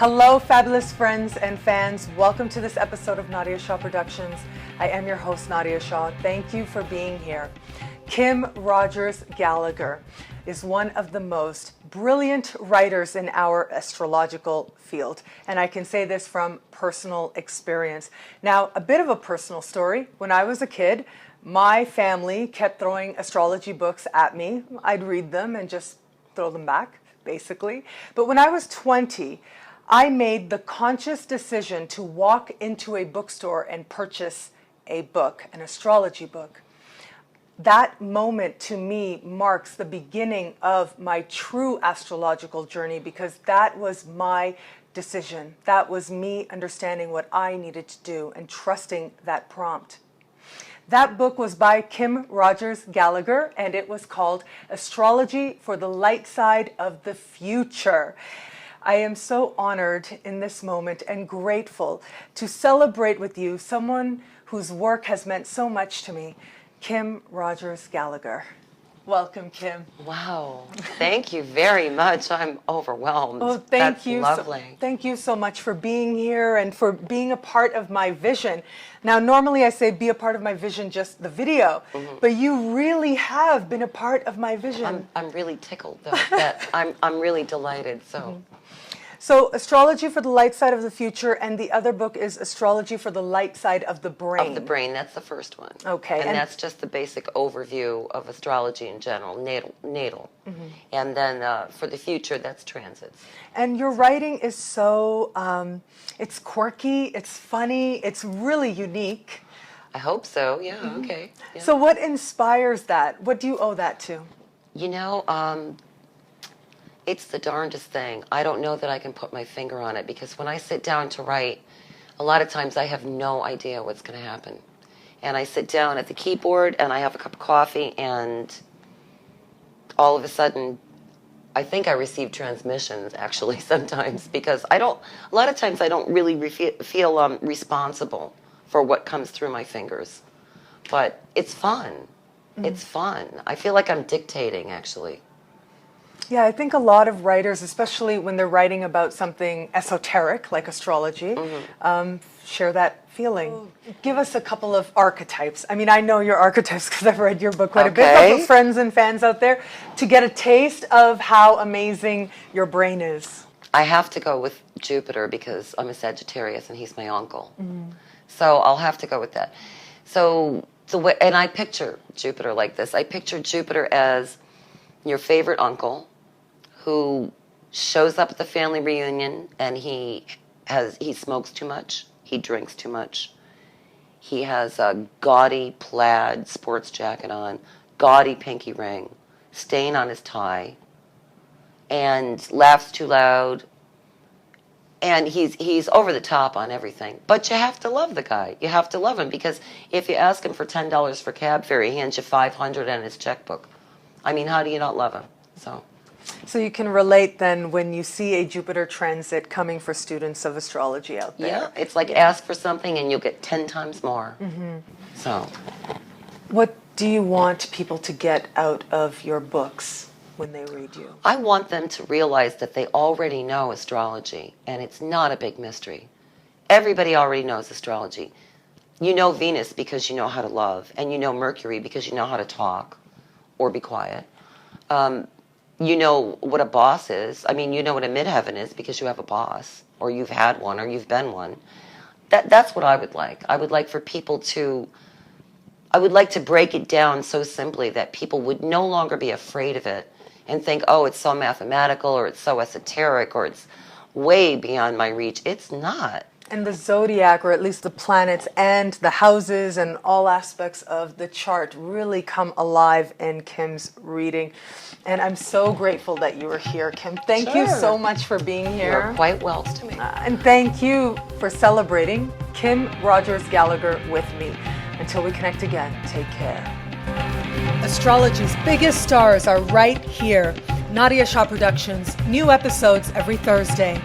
Hello, fabulous friends and fans. Welcome to this episode of Nadiya Shah Productions. I am your host, Nadiya Shah. Thank you for being here. Kim Rogers-Gallagher is one of the most brilliant writers in our astrological field. And I can say this from personal experience. Now, a bit of a personal story. When I was a kid, my family kept throwing astrology books at me. I'd read them and just throw them back, basically. But when I was 20, I made the conscious decision to walk into a bookstore and purchase a book, an astrology book. That moment to me marks the beginning of my true astrological journey because that was my decision. That was me understanding what I needed to do and trusting that prompt. That book was by Kim Rogers-Gallagher, and it was called Astrology for the Light Side of the Future. I am so honored in this moment and grateful to celebrate with you someone whose work has meant so much to me, Kim Rogers-Gallagher. Welcome, Kim. Wow. Thank you very much. I'm overwhelmed. Oh, thank you. Lovely. Thank you so much for being here and for being a part of my vision. Now, normally I say be a part of my vision, just the video, but you really have been a part of my vision. I'm really tickled, though. That I'm really delighted. So, Astrology for the Light Side of the Future, and the other book is Astrology for the Light Side of the Brain. Of the brain, that's the first one. Okay. And that's just the basic overview of astrology in general, natal. And then for the future, that's transits. And your writing is so, it's quirky, it's funny, it's really unique. I hope so, yeah, okay. Yeah. So what inspires that? What do you owe that to? You know, it's the darndest thing. I don't know that I can put my finger on it because when I sit down to write, a lot of times I have no idea what's going to happen. And I sit down at the keyboard and I have a cup of coffee and all of a sudden I think I receive transmissions actually sometimes because a lot of times I don't really feel responsible for what comes through my fingers. But it's fun. It's fun. I feel like I'm dictating actually. Yeah, I think a lot of writers, especially when they're writing about something esoteric like astrology, share that feeling. Give us a couple of archetypes. I mean, I know your archetypes because I've read your book quite a bit, but for friends and fans out there, to get a taste of how amazing your brain is. I have to go with Jupiter because I'm a Sagittarius and he's my uncle. So I'll have to go with that. So the way, and I picture Jupiter like this. I picture Jupiter as your favorite uncle who shows up at the family reunion and he smokes too much, he drinks too much, he has a gaudy plaid sports jacket on, gaudy pinky ring, stain on his tie, and laughs too loud, and he's over the top on everything. But you have to love the guy. You have to love him because if you ask him for $10 for cab fare, he hands you $500 and his checkbook. I mean, how do you not love him? So you can relate then when you see a Jupiter transit coming for students of astrology out there. Yeah, it's like ask for something and you'll get 10 times more. So, what do you want people to get out of your books when they read you? I want them to realize that they already know astrology and it's not a big mystery. Everybody already knows astrology. You know Venus because you know how to love, and you know Mercury because you know how to talk or be quiet. You know what a boss is. I mean, you know what a midheaven is because you have a boss, or you've had one, or you've been one. That's what I would like. I would like for people to, I would like to break it down so simply that people would no longer be afraid of it and think, oh, it's so mathematical, or it's so esoteric, or it's way beyond my reach. It's not. And the zodiac, or at least the planets and the houses and all aspects of the chart really come alive in Kim's reading. And I'm so grateful that you were here, Kim. Thank you so much for being here. You're quite welcome to me. And thank you for celebrating Kim Rogers-Gallagher with me. Until we connect again, take care. Astrology's biggest stars are right here. Nadiya Shah Productions, new episodes every Thursday.